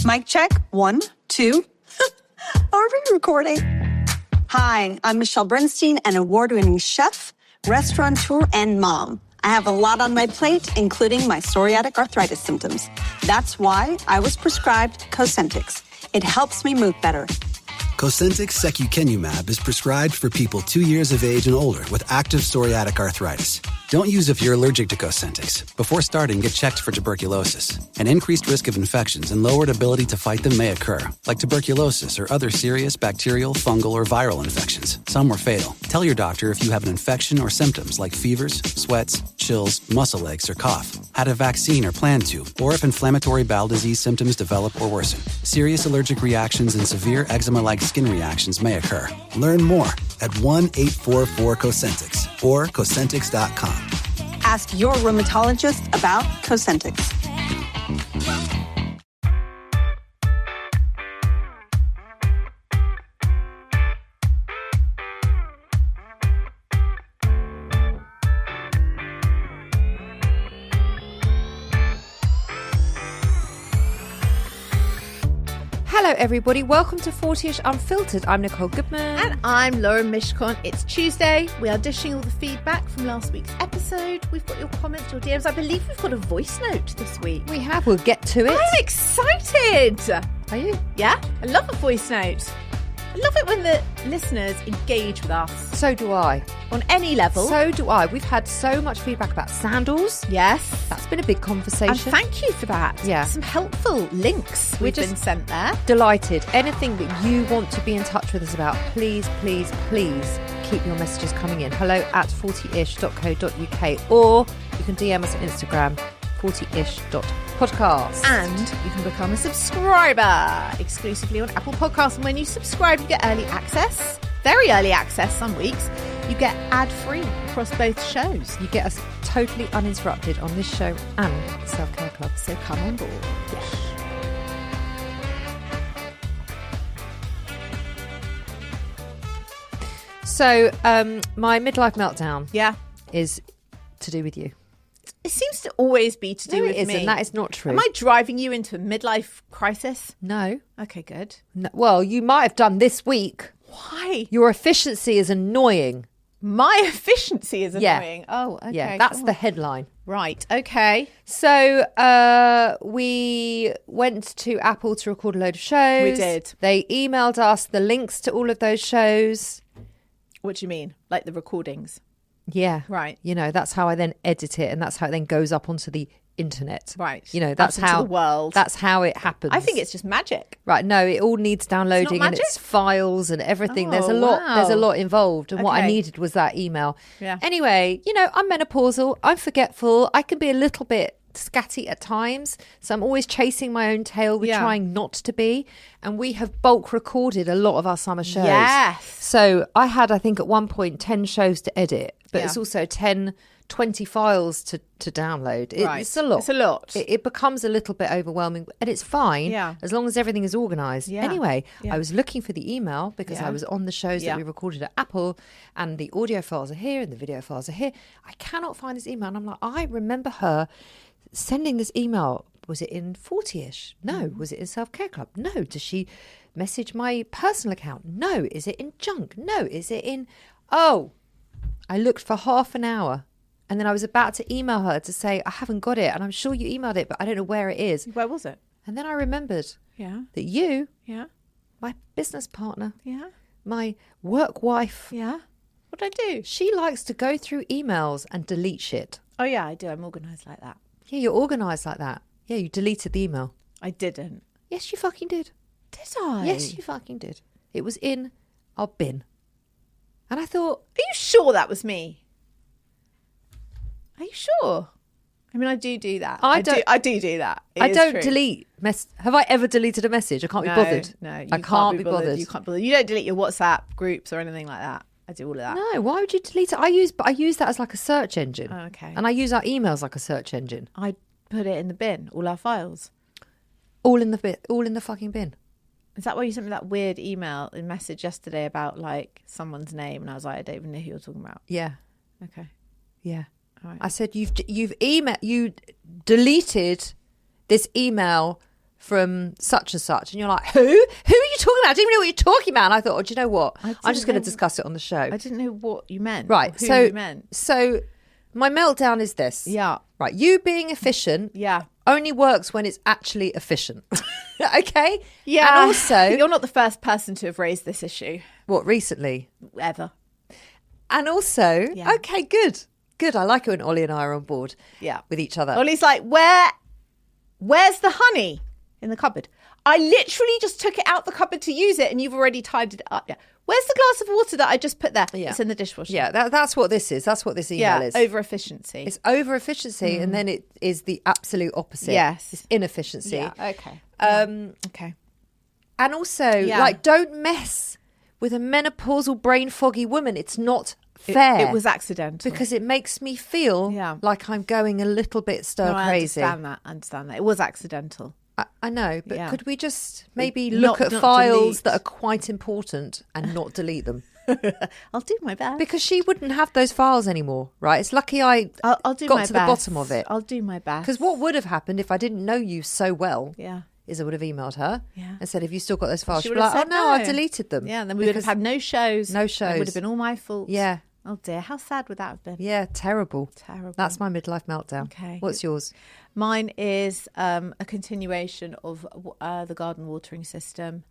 Mic check. 1, 2. Are we recording? Hi, I'm Michelle Bernstein, an award-winning chef, restaurateur, and mom. I have a lot on my plate, including my psoriatic arthritis symptoms. That's why I was prescribed Cosentyx. It helps me move better. Cosentyx secukinumab is prescribed for people 2 years of age and older with active psoriatic arthritis. Don't use if you're allergic to Cosentyx. Before starting, get checked for tuberculosis. An increased risk of infections and lowered ability to fight them may occur, like tuberculosis or other serious bacterial, fungal, or viral infections. Some were fatal. Tell your doctor if you have an infection or symptoms like fevers, sweats, chills, muscle aches, or cough, had a vaccine or plan to, or if inflammatory bowel disease symptoms develop or worsen. Serious allergic reactions and severe eczema-like skin reactions may occur. Learn more at 1-844-COSENTYX or Cosentyx.com. Ask your rheumatologist about Cosentyx. Hello everybody, welcome to 40ish Unfiltered. I'm Nicole Goodman. And I'm Lauren Mishcon. It's Tuesday. We are dishing all the feedback from last week's episode. We've got your comments, your DMs. I believe we've got a voice note this week. We have, we'll get to it. I'm excited. Are you? Yeah, I love a voice note. I love it when the listeners engage with us. So do I. On any level. So do I. We've had so much feedback about sandals. Yes. That's been a big conversation. And thank you for that. Yeah. Some helpful links we've been sent there. Delighted. Anything that you want to be in touch with us about, please, please, please keep your messages coming in. hello@40ish.co.uk, or you can DM us on Instagram, 40ish.podcast. And you can become a subscriber exclusively on Apple Podcasts. And when you subscribe, you get early access, very early access some weeks. You get ad-free across both shows. You get us totally uninterrupted on this show and the Self Care Club. So come on board. Yes. So my midlife meltdown is to do with you. It seems to always be to do with me. me. That is not true. Am I driving you into a midlife crisis? No. Okay, good. No, well, you might have done this week. Why? Your efficiency is annoying. My efficiency is annoying? Yeah. Oh, okay. Yeah, that's the headline. Right, okay. So we went to Apple to record a load of shows. We did. They emailed us the links to all of those shows. What do you mean? Like the recordings? Yeah. Right. You know, that's how I then edit it, and that's how it then goes up onto the internet. Right. You know, that's how the world. That's how it happens. I think it's just magic. Right. No, it all needs downloading It's not and it's files and everything. There's a lot. wow. There's a lot involved, and what I Okay. needed was that email. Yeah. Anyway, you know, I'm menopausal. I'm forgetful. I can be a little bit scatty at times, so I'm always chasing my own tail. We're trying not to be, and we have bulk recorded a lot of our summer shows. Yes. So I had, I think, at one point 10 shows to edit, but Yeah. it's also 20 files to download. Right. It's a lot. It's a lot. It becomes a little bit overwhelming, and it's fine as long as everything is organised. Yeah. Anyway, Yeah. I was looking for the email because I was on the shows that we recorded at Apple, and the audio files are here and the video files are here. I cannot find this email, and I'm like, I remember her sending this email. Was it in 40ish? No. Was it in Self Care Club? No. Does she message my personal account? No. Is it in junk? No. Is it in... Oh, I looked for half an hour, and then I was about to email her to say, I haven't got it, and I'm sure you emailed it, but I don't know where it is. Where was it? And then I remembered that you, Yeah. my business partner, Yeah. my work wife, Yeah. What did I do? she likes to go through emails and delete shit. Oh, yeah, I do. I'm organised like that. Yeah, you're organised like that. Yeah, you deleted the email. I didn't. Yes, you fucking did. Did I? Yes, you fucking did. It was in our bin. And I thought... Are you sure that was me? Are you sure? I mean, I do that. I do that. I don't delete. Have I ever deleted a message? I can't be bothered. No, I can't be bothered. You can't bother. You don't delete your WhatsApp groups or anything like that. I do all of that. No, why would you delete it? I use that as like a search engine. Oh, okay. And I use our emails like a search engine. I put it in the bin, all our files. All in the fucking bin. Is that why you sent me that weird email and message yesterday about like someone's name, and I was like, I don't even know who you're talking about. Yeah. Okay. Yeah. All right. I said you deleted this email from such and such. And you're like, who? Who are you talking about? I didn't even know what you're talking about. And I thought, oh, do you know what? I'm just going to discuss it on the show. I didn't know what you meant. Right. Who you meant. So my meltdown is this. Yeah. Right. You being efficient only works when it's actually efficient. Okay? Yeah. And also... You're not the first person to have raised this issue. What, recently? Ever. And also... Yeah. Okay, good. Good. I like it when Ollie and I are on board with each other. Ollie's like, where's the honey in the cupboard? I literally just took it out the cupboard to use it and you've already tidied it up. Yeah. Where's the glass of water that I just put there? Yeah. It's in the dishwasher. Yeah, that's what this is. That's what this email is. Over efficiency. It's over efficiency and then it is the absolute opposite. Yes. It's inefficiency. Yeah, okay. Okay. And also, like, don't mess with a menopausal brain foggy woman. It's not fair. It was accidental. Because it makes me feel like I'm going a little bit stir crazy. I understand that. It was accidental. I know, but could we just maybe look at files that are quite important and not delete them? I'll do my best. Because she wouldn't have those files anymore, right? It's lucky I'll got to the bottom of it. I'll do my best. Because what would have happened if I didn't know you so well is I would have emailed her and said, have you still got those files? She'd be like, oh no, I've deleted them. Yeah, and then we would have had no shows. No shows. It would have been all my fault. Yeah. Oh dear, how sad would that have been? Yeah, terrible. Terrible. That's my midlife meltdown. Okay. What's yours? Mine is a continuation of the garden watering system.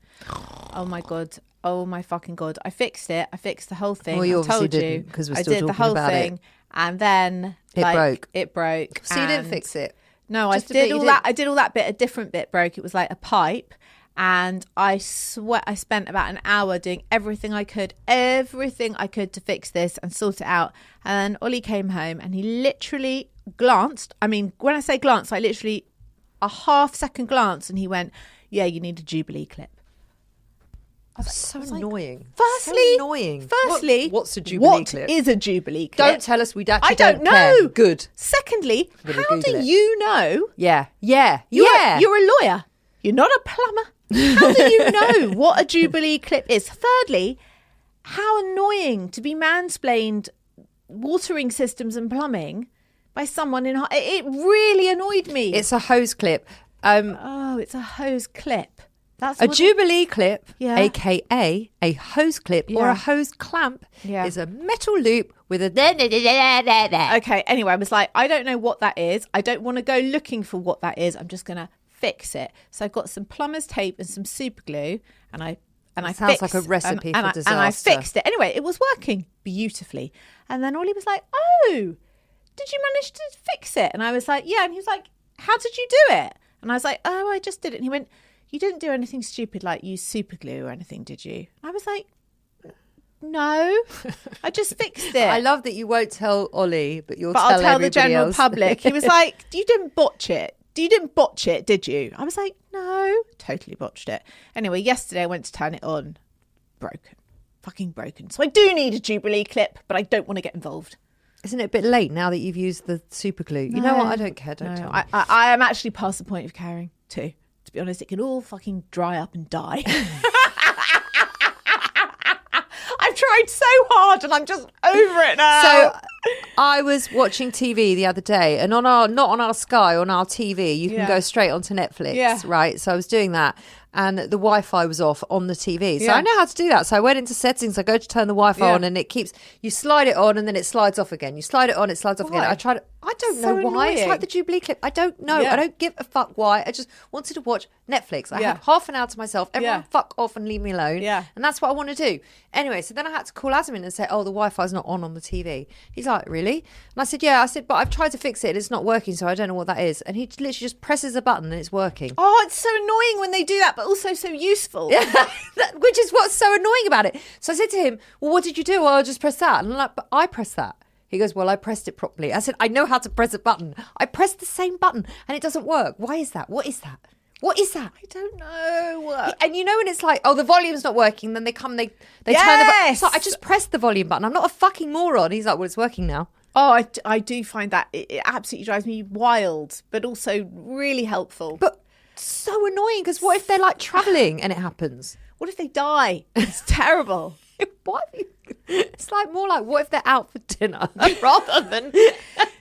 Oh my God. Oh my fucking God. I fixed it. I fixed the whole thing. Well, you I told didn't, because we're I still did the talking whole about thing. it. And then It broke. So you didn't fix it? No, I did all that. I did all that bit. A different bit broke. It was like a pipe. And I spent about an hour doing everything I could to fix this and sort it out. And then Ollie came home and he literally glanced. I mean, when I say glance, like literally a half-second glance, and he went, yeah, you need a Jubilee clip. That's so annoying. Firstly, what's a Jubilee clip? What is a Jubilee clip? Don't tell us. We'd actually I don't know. Care. Good. Secondly, how do you know? Yeah. You're a lawyer. You're not a plumber. How do you know what a Jubilee clip is? Thirdly, how annoying to be mansplained watering systems and plumbing by someone in... It really annoyed me. It's a hose clip. It's a hose clip. That's a Jubilee clip, a.k.a. a hose clip or a hose clamp, is a metal loop with a... Okay, anyway, I was like, I don't know what that is. I don't want to go looking for what that is. I'm just going to fix it. So I've got some plumber's tape and some super glue, and I sounds like a recipe for disaster. And I fixed it. Anyway, it was working beautifully. And then Ollie was like, oh, did you manage to fix it? And I was like, yeah. And he was like, how did you do it? And I was like, oh, I just did it. And he went, you didn't do anything stupid like use super glue or anything, did you? And I was like, no, I just fixed it. I love that you won't tell Ollie, but I'll tell the general else. public. He was like, you didn't botch it. You didn't botch it, did you? I was like, no, totally botched it. Anyway, yesterday I went to turn it on. Broken. Fucking broken. So I do need a Jubilee clip, but I don't want to get involved. Isn't it a bit late now that you've used the super glue? You know what? I don't care. Don't tell me. I am actually past the point of caring too. To be honest, it can all fucking dry up and die. I've tried so hard and I'm just over it now. So I was watching TV the other day, and not on our Sky, on our TV, you can go straight onto Netflix, right? So I was doing that, and the Wi-Fi was off on the TV. So I know how to do that. So I went into settings, I go to turn the Wi-Fi on, and it keeps, you slide it on and then it slides off again. You slide it on, it slides off again. I don't know why. Annoying. It's like the Jubilee clip. I don't know. I don't give a fuck why. I just wanted to watch Netflix. I had half an hour to myself. Everyone fuck off and leave me alone. Yeah. And that's what I want to do. Anyway, so then I had to call Adam in and say, oh, the Wi-Fi's not on the TV. He's like, really? And I said, yeah. I said, but I've tried to fix it and it's not working, so I don't know what that is. And he literally just presses a button and it's working. Oh, it's so annoying when they do that, but also so useful. Which is what's so annoying about it. So I said to him, well, what did you do? Well, I'll just press that. And I'm like, but I pressed that. He goes, well, I pressed it properly. I said, I know how to press a button. I pressed the same button and it doesn't work. Why is that? What is that? What is that? I don't know. And you know when it's like, oh, the volume's not working, then they come, they turn the button. So I just pressed the volume button. I'm not a fucking moron. He's like, well, it's working now. Oh, I do find that. It absolutely drives me wild, but also really helpful. But so annoying, because what if they're like travelling and it happens? What if they die? It's terrible. What? It's like more like, what if they're out for dinner rather than...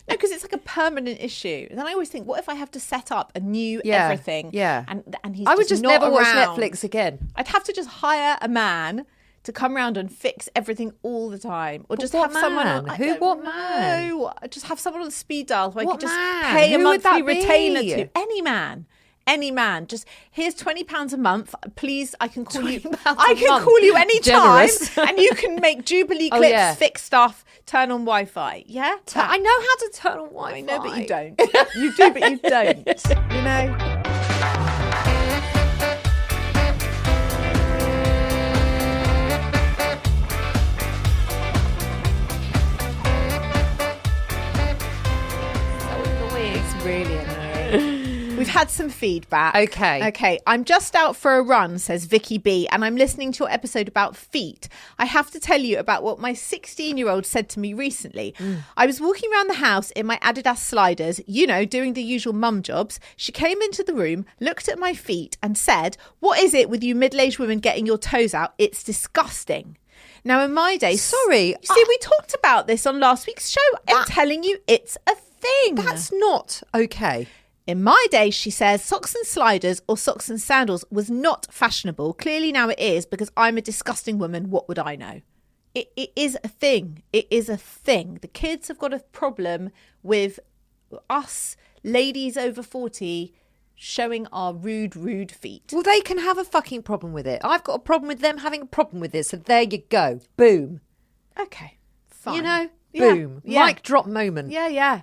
No, because it's like a permanent issue. And then I always think, what if I have to set up a new everything? Yeah. And he's I would just not never watch around. Netflix again. I'd have to just hire a man to come around and fix everything all the time, or just have someone on. What man? Just have someone on speed dial who I could just man? pay a Who would monthly that be? retainer to. Any man. Just here's £20 a month. Please, I can call you. I can call you anytime, and you can make Jubilee clips, fix stuff, turn on Wi-Fi. Yeah, I know how to turn on Wi-Fi. I know, but you don't. You do, but you don't. You know. Really annoying. We've had some feedback. Okay. I'm just out for a run, says Vicky B, and I'm listening to your episode about feet. I have to tell you about what my 16-year-old said to me recently. I was walking around the house in my Adidas sliders, doing the usual mum jobs. She came into the room, looked at my feet and said, "What is it with you middle-aged women getting your toes out? It's disgusting." Now, in my day... Sorry. we talked about this on last week's show. I'm telling you, it's a thing. That's not okay. In my day, she says, socks and sliders or socks and sandals was not fashionable. Clearly now it is, because I'm a disgusting woman. What would I know? It is a thing. It is a thing. The kids have got a problem with us ladies over 40 showing our rude feet. Well, they can have a fucking problem with it. I've got a problem with them having a problem with it. So there you go. Boom. Okay. Fine. Boom. Yeah. Mic drop moment. Yeah.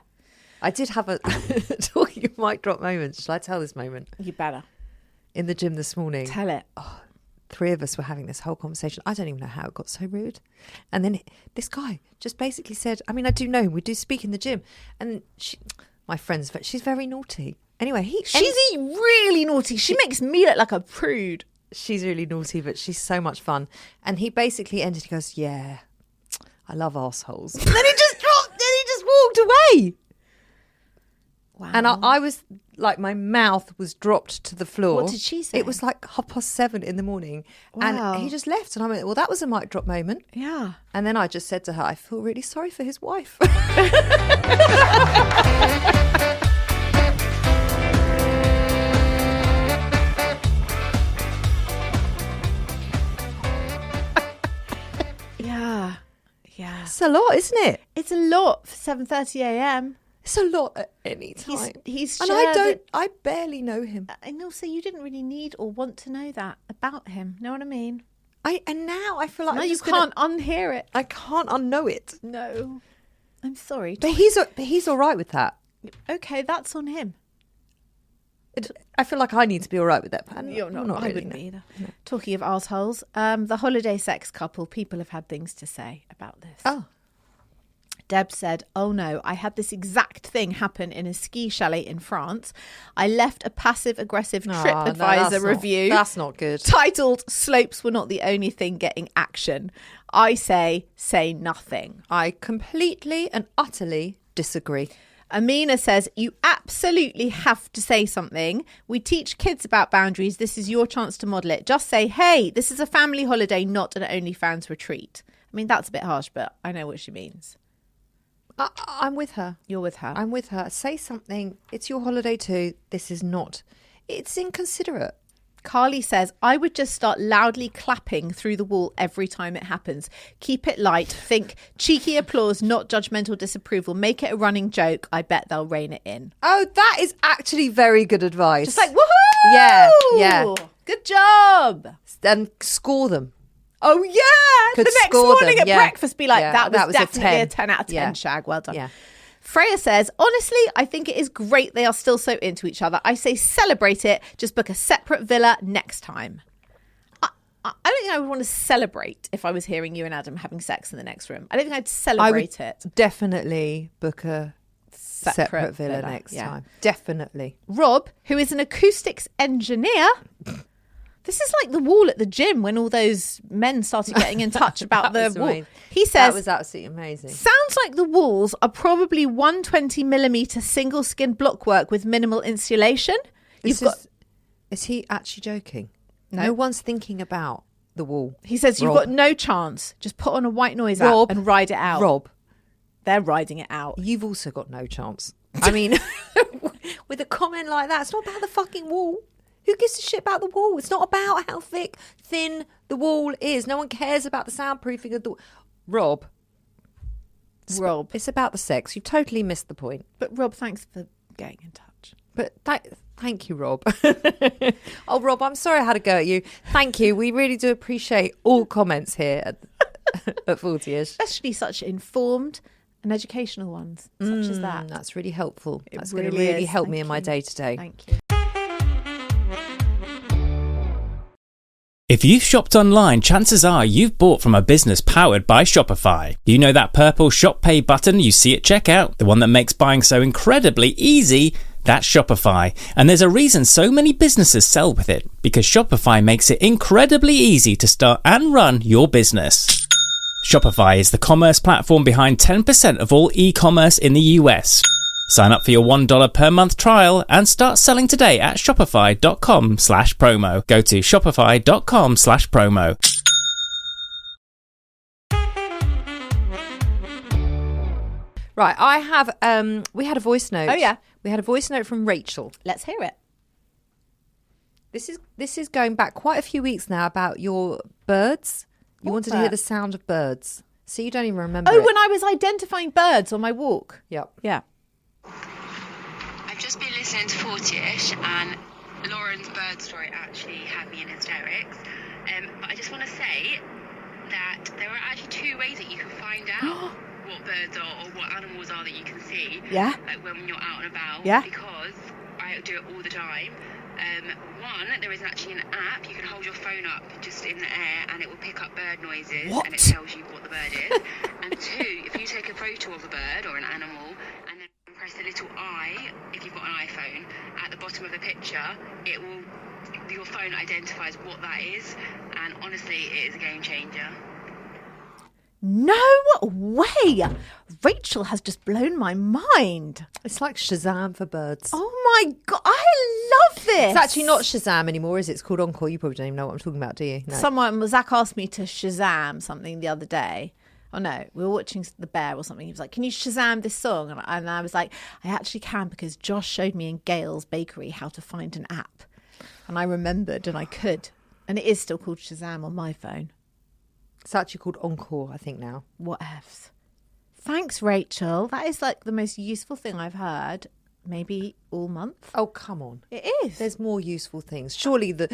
I did have a talking of mic drop moments. Shall I tell this moment? You better. In the gym this morning. Tell it. Three of us were having this whole conversation. I don't even know how it got so rude. And then this guy just basically said, I do know him. We do speak in the gym. And my friend's, she's very naughty. Anyway, she's really naughty. She makes me look like a prude. She's really naughty, but she's so much fun. And he basically ended, he goes, "Yeah, I love arseholes." And then he just walked away. Wow. And I was like, my mouth was dropped to the floor. What did she say? It was like 7:30 in the morning. Wow. And he just left. And I went, well, that was a mic drop moment. Yeah. And then I just said to her, I feel really sorry for his wife. Yeah. It's a lot, isn't it? It's a lot for 7:30 a.m. It's a lot at any time. He's and I barely know him. And also, you didn't really need or want to know that about him. Know what I mean? And now I feel like you can't unhear it. I can't unknow it. No, I'm sorry. But he's all right with that. Okay, that's on him. I feel like I need to be all right with that. You're not. I really, wouldn't either. No. Talking of arseholes, the holiday sex couple, people have had things to say about this. Oh. Deb said, "Oh no, I had this exact thing happen in a ski chalet in France. I left a passive-aggressive TripAdvisor review. That's not good. Titled, 'Slopes were not the only thing getting action.' I say nothing." I completely and utterly disagree. Amina says, "You absolutely have to say something. We teach kids about boundaries. This is your chance to model it. Just say, hey, this is a family holiday, not an OnlyFans retreat." I mean, that's a bit harsh, but I know what she means. I'm with her. You're with her. I'm with her. Say something. It's your holiday too. This is not. It's inconsiderate. Carly says, "I would just start loudly clapping through the wall every time it happens. Keep it light. Think cheeky applause, not judgmental disapproval. Make it a running joke. I bet they'll rein it in." Oh, that is actually very good advice. Just like, woohoo! Yeah. Good job. And score them. Oh, yeah. The next morning at breakfast, be like, that was definitely a 10 out of 10 shag. Well done. Yeah. Freya says, "Honestly, I think it is great they are still so into each other. I say celebrate it. Just book a separate villa next time." I don't think I would want to celebrate if I was hearing you and Adam having sex in the next room. I don't think I'd celebrate it. Definitely book a separate villa next time. Definitely. Rob, who is an acoustics engineer... This is like the wall at the gym when all those men started getting in touch about the wall. Amazing. He says, that was absolutely amazing. "Sounds like the walls are probably 120mm single skin blockwork with minimal insulation." Is he actually joking? No one's thinking about the wall. He says, "You've got no chance. Just put on a white noise app and ride it out." Rob, They're riding it out. You've also got no chance. I mean, with a comment like that, it's not about the fucking wall. Who gives a shit about the wall? It's not about how thin the wall is. No one cares about the soundproofing of the... Rob. It's about the sex. You've totally missed the point. But Rob, thanks for getting in touch. But thank you, Rob. Oh, Rob, I'm sorry I had to go at you. Thank you. We really do appreciate all comments here at 40ish. Especially such informed and educational ones, such as that. That's really helpful. That's really going to really is. help Thank me in my you. day-to-day. Thank you. If you've shopped online, chances are you've bought from a business powered by Shopify. You know that purple Shop Pay button you see at checkout? The one that makes buying so incredibly easy? That's Shopify. And there's a reason so many businesses sell with it. Because Shopify makes it incredibly easy to start and run your business. Shopify is the commerce platform behind 10% of all e-commerce in the US. Sign up for your $1 per month trial and start selling today at shopify.com/promo. Go to shopify.com/promo. Right, I have, we had a voice note. Oh, yeah. We had a voice note from Rachel. Let's hear it. This is going back quite a few weeks now about your birds. You wanted to hear the sound of birds. So you don't even remember it. When I was identifying birds on my walk. Yep. Yeah. I've just been listening to 40ish and Lauren's bird story actually had me in hysterics. But I just want to say that there are actually two ways that you can find out what birds are or what animals are that you can see. Yeah. Like when you're out and about. Yeah. Because I do it all the time. One, there is actually an app. You can hold your phone up just in the air and it will pick up bird noises and it tells you what the bird is. And two, if you take a photo of a bird or an animal and then press the little eye, if you've got an iPhone, at the bottom of the picture, your phone identifies what that is. And honestly, it is a game changer. No way. Rachel has just blown my mind. It's like Shazam for birds. Oh my God. I love this. It's actually not Shazam anymore, is it? It's called Encore. You probably don't even know what I'm talking about, do you? No. Zach asked me to Shazam something the other day. Oh no, we were watching The Bear or something. He was like, can you Shazam this song? And I was like, I actually can because Josh showed me in Gail's bakery how to find an app. And I remembered and I could. And it is still called Shazam on my phone. It's actually called Encore, I think now. What ifs? Thanks, Rachel. That is like the most useful thing I've heard maybe all month. Oh, come on. It is. There's more useful things. Surely the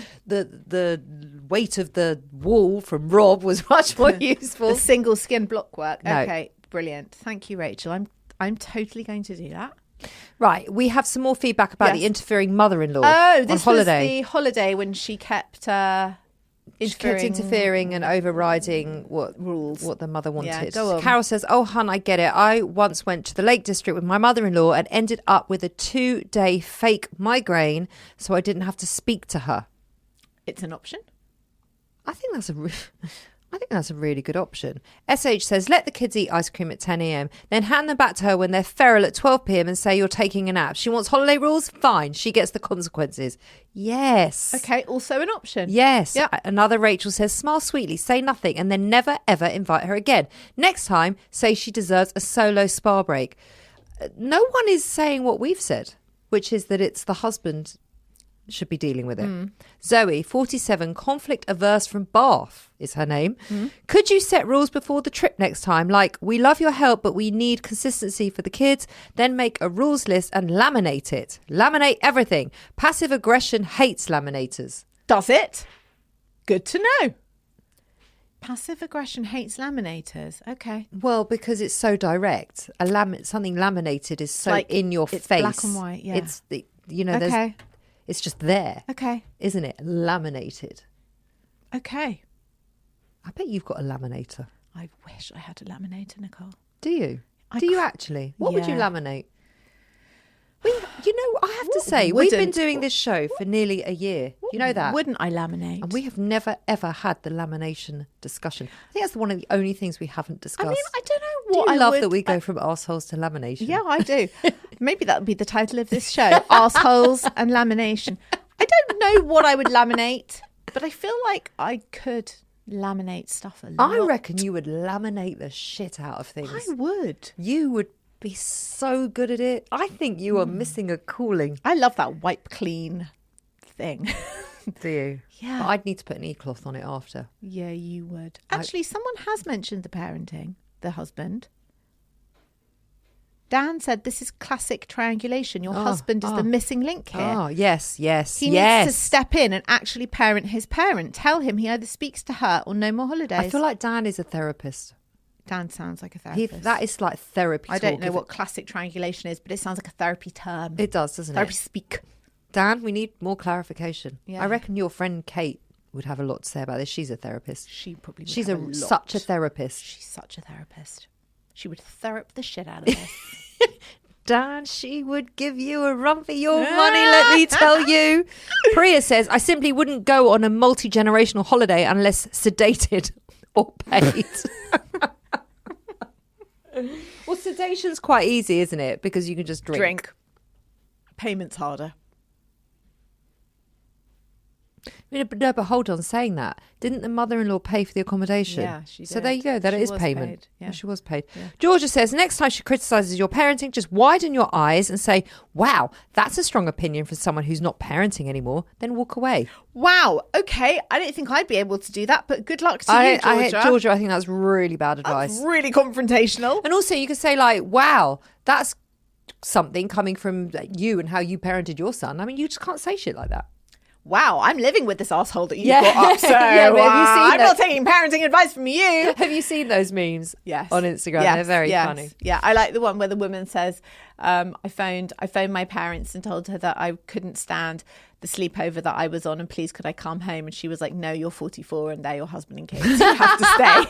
weight of the wall from Rob was much more useful. The single skin block work. No. Okay, brilliant. Thank you, Rachel. I'm totally going to do that. Right, we have some more feedback about the interfering mother-in-law Oh, this on was holiday. the holiday when she kept interfering and overriding what the mother wanted. Yeah, go on. Carol says, oh, hun, I get it. I once went to the Lake District with my mother-in-law and ended up with a 2-day fake migraine, so I didn't have to speak to her. It's an option. I think that's a really good option. SH says, let the kids eat ice cream at 10 a.m, then hand them back to her when they're feral at 12 p.m. and say you're taking a nap. She wants holiday rules? Fine. She gets the consequences. Yes. Okay, also an option. Yes. Yep. Another Rachel says, smile sweetly, say nothing, and then never, ever invite her again. Next time, say she deserves a solo spa break. No one is saying what we've said, which is that it's the husband should be dealing with it. Zoe, 47, conflict averse from Bath is her name. Could you set rules before the trip next time? Like, we love your help, but we need consistency for the kids. Then make a rules list and laminate it. Laminate everything. Passive aggression hates laminators. Does it? Good to know. Passive aggression hates laminators. Okay. Well, because it's so direct. Something laminated is so like in your it's face. black and white, yeah. It's there's Okay. it's just there. Okay. Isn't it? Laminated. Okay. I bet you've got a laminator. I wish I had a laminator, Nicole. Do you? Do you actually? What would you laminate? I have to say, we've been doing this show for nearly a year. You know that? Wouldn't I laminate? And we have never, ever had the lamination discussion. I think that's one of the only things we haven't discussed. I mean, I don't know what Do you I love would... that we go from arseholes to lamination? Yeah, I do. Maybe that would be the title of this show, Arseholes and Lamination. I don't know what I would laminate, but I feel like I could laminate stuff a lot. I reckon you would laminate the shit out of things. I would. You would be so good at it. I think you are missing a calling. I love that wipe clean thing. Do you? Yeah. But I'd need to put an e-cloth on it after. Yeah, you would. Actually, someone has mentioned the parenting, the husband. Dan said this is classic triangulation. Your husband is the missing link here. Oh, yes. He needs to step in and actually parent his parent. Tell him he either speaks to her or no more holidays. I feel like Dan is a therapist. Dan sounds like a therapist. That is like therapy I talk. don't know what classic triangulation is, but it sounds like a therapy term. It does, doesn't Therapy it? speak. Dan, we need more clarification. Yeah. I reckon your friend Kate would have a lot to say about this. She's a therapist. She probably would. She's have a lot. such a therapist. She's such a therapist. She would therap the shit out of this. Dan, she would give you a run for your money, let me tell you. Priya says, I simply wouldn't go on a multi-generational holiday unless sedated or paid. Well, sedation's quite easy, isn't it? Because you can just drink. Payment's harder. No, but hold on, saying that, didn't the mother-in-law pay for the accommodation? Yeah, she did. So there you go, that She it is was payment. paid, yeah. Yeah, she was paid. Yeah. Georgia says, next time she criticises your parenting, just widen your eyes and say, wow, that's a strong opinion from someone who's not parenting anymore, then walk away. Wow, okay. I don't think I'd be able to do that, but good luck to you, Georgia. Georgia, I think that's really bad advice. That's really confrontational. And also you could say like, wow, that's something coming from you and how you parented your son. I mean, you just can't say shit like that. Wow, I'm living with this asshole that you brought up. So Yeah, but have you seen I'm not taking parenting advice from you. Have you seen those memes? Yes. On Instagram? Yes, They're very yes. funny. Yeah, I like the one where the woman says, I phoned my parents and told her that I couldn't stand the sleepover that I was on and please could I come home? And she was like, no, you're 44 and they're your husband and kids. You have to stay.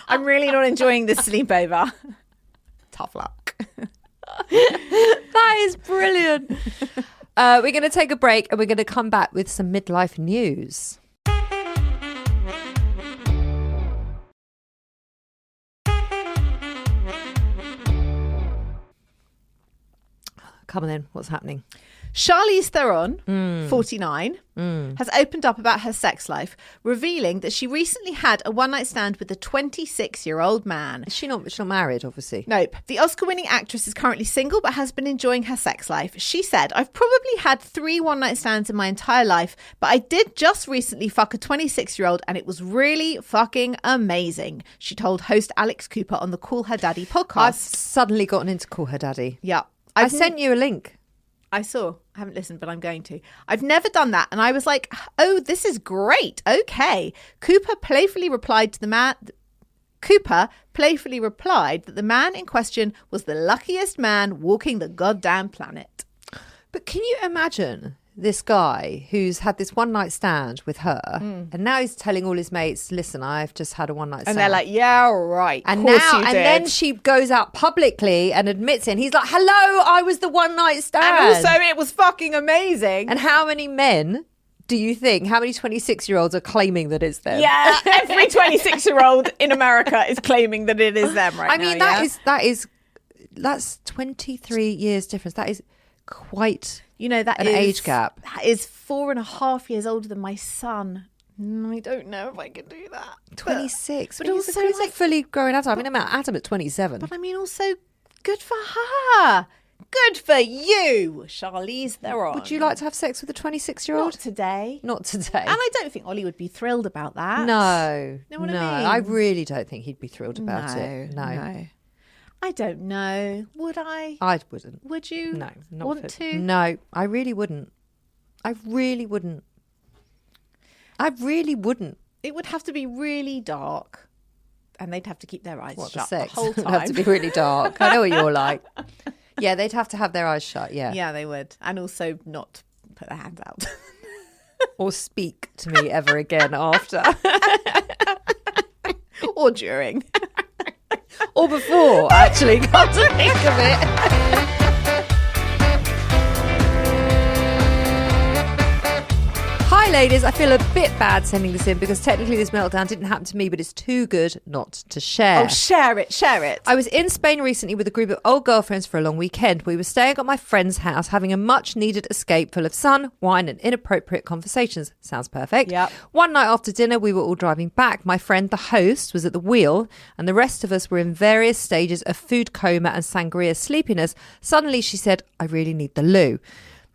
I'm really not enjoying this sleepover. Tough luck. That is brilliant. We're going to take a break and we're going to come back with some midlife news. Come on then, what's happening? Charlize Theron, 49, has opened up about her sex life, revealing that she recently had a one-night stand with a 26-year-old man. She's not married, obviously. Nope. The Oscar-winning actress is currently single but has been enjoying her sex life. She said, I've probably had 3 one-night stands in my entire life, but I did just recently fuck a 26-year-old and it was really fucking amazing. She told host Alex Cooper on the Call Her Daddy podcast. I've suddenly gotten into Call Her Daddy. Yeah. I sent you a link. I saw. I haven't listened, but I'm going to. I've never done that. And I was like, oh, this is great. Okay. Cooper playfully replied that the man in question was the luckiest man walking the goddamn planet. But can you imagine this guy who's had this one night stand with her and now he's telling all his mates, listen, I've just had a one night stand. And they're like, yeah, right. And then she goes out publicly and admits it. And he's like, hello, I was the one night stand. And also it was fucking amazing. And how many men do you think, how many 26-year-olds are claiming that it's them? Yeah, every 26-year-old in America is claiming that it is them right now. I mean, that's 23 years difference. That is quite... that an age gap. That is 4.5 years older than my son. I don't know if I can do that. 26. But also also like fully grown adult. I mean, I met Adam at 27. But I mean, also good for her. Good for you, Charlize Theron. Would you like to have sex with a 26-year-old? Not today. Not today. And I don't think Ollie would be thrilled about that. No. You know what I mean? I really don't think he'd be thrilled about it. No. I don't know. Would I? I wouldn't. Would you? No. Not want to? No, I really wouldn't. I really wouldn't. It would have to be really dark. And they'd have to keep their eyes shut the whole time. It would have to be really dark. I know what you're like. Yeah, they'd have to have their eyes shut, yeah. Yeah, they would. And also not put their hands out. Or speak to me ever again after. Or during. Or before, actually, come to think of it. Hi ladies, I feel a bit bad sending this in because technically this meltdown didn't happen to me, but it's too good not to share. Oh, share it. I was in Spain recently with a group of old girlfriends for a long weekend. We were staying at my friend's house, having a much needed escape full of sun, wine and inappropriate conversations. Sounds perfect. Yep. One night after dinner, we were all driving back. My friend, the host, was at the wheel and the rest of us were in various stages of food coma and sangria sleepiness. Suddenly she said, I really need the loo.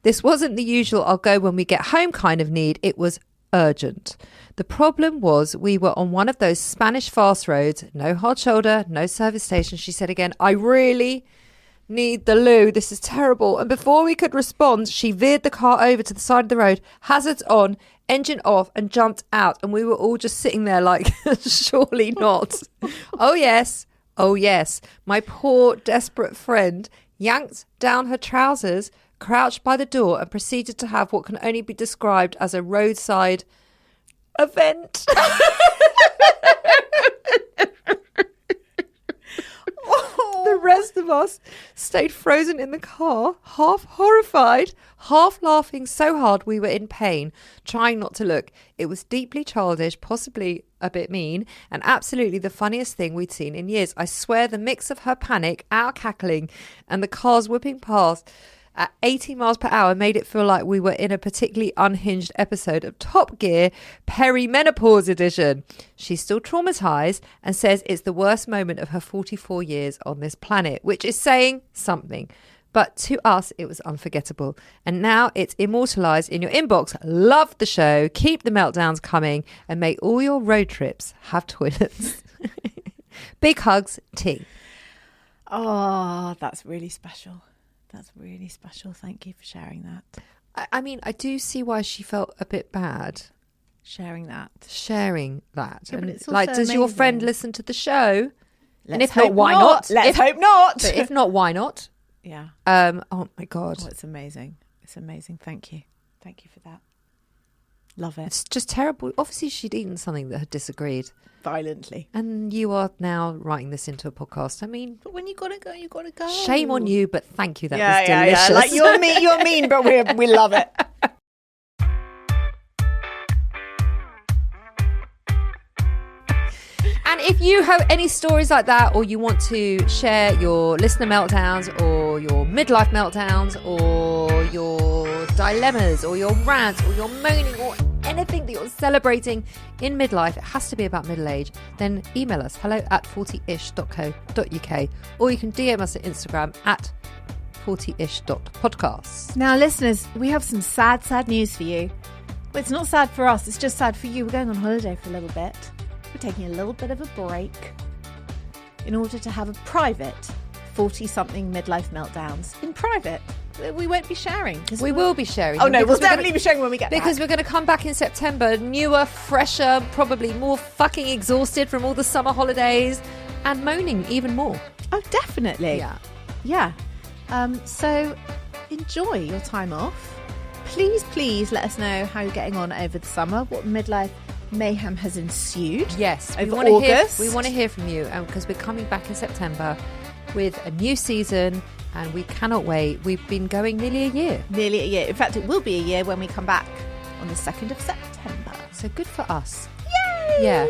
This wasn't the usual I'll go when we get home kind of need. It was urgent. The problem was we were on one of those Spanish fast roads, no hard shoulder, no service station. She said again, I really need the loo. This is terrible. And before we could respond, she veered the car over to the side of the road, hazards on, engine off and jumped out. And we were all just sitting there like, surely not. Oh, yes. Oh, yes. My poor, desperate friend yanked down her trousers, crouched by the door and proceeded to have what can only be described as a roadside event. The rest of us stayed frozen in the car, half horrified, half laughing so hard we were in pain, trying not to look. It was deeply childish, possibly a bit mean, and absolutely the funniest thing we'd seen in years. I swear the mix of her panic, our cackling, and the cars whipping past at 80 miles per hour made it feel like we were in a particularly unhinged episode of Top Gear Perimenopause Edition. She's still traumatized and says it's the worst moment of her 44 years on this planet, which is saying something. But to us, it was unforgettable. And now it's immortalized in your inbox. Love the show. Keep the meltdowns coming and make all your road trips have toilets. Big hugs, T. Oh, that's really special. That's really special. Thank you for sharing that. I mean, I do see why she felt a bit bad. Sharing that. Yeah, but it's also like, does your amazing. friend listen to the show? And if hope not, why not? Let's hope not. But if not, why not? Yeah. Oh my God. Oh, it's amazing. It's amazing. Thank you. Thank you for that. Love it. It's just terrible. Obviously, she'd eaten something that had disagreed. Violently. And you are now writing this into a podcast. I mean, But when you gotta go, you gotta go. shame on you, but thank you. That was delicious. Yeah. Like you're mean, but we love it. And if you have any stories like that, or you want to share your listener meltdowns, or your midlife meltdowns, or your dilemmas, or your rants, or your moaning, or anything that you're celebrating in midlife, it has to be about middle age, then email us hello@40ish.co.uk, or you can DM us at Instagram at 40ish.podcast. Now, listeners, we have some sad news for you. Well, it's not sad for us. It's just sad for you. We're going on holiday for a little bit. We're taking a little bit of a break in order to have a private 40-something midlife meltdowns in private. We won't be sharing. We will be sharing. Oh, no, we'll definitely be sharing when we get back. Because we're going to come back in September, newer, fresher, probably more fucking exhausted from all the summer holidays and moaning even more. Oh, definitely. Yeah. So enjoy your time off. Please let us know how you're getting on over the summer, what midlife mayhem has ensued. Yes, over August. We want to hear from you, because we're coming back in September with a new season, and we cannot wait. We've been going nearly a year. In fact, it will be a year when we come back on the 2nd of September. So good for us. Yay! Yeah.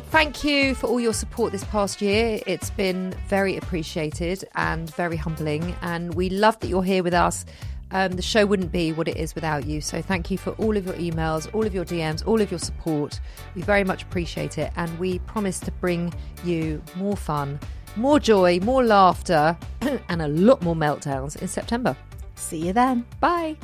Thank you for all your support this past year. It's been very appreciated and very humbling, and we love that you're here with us. The show wouldn't be what it is without you. So thank you for all of your emails, all of your DMs, all of your support. We very much appreciate it. And we promise to bring you more fun, more joy, more laughter, and a lot more meltdowns in September. See you then. Bye.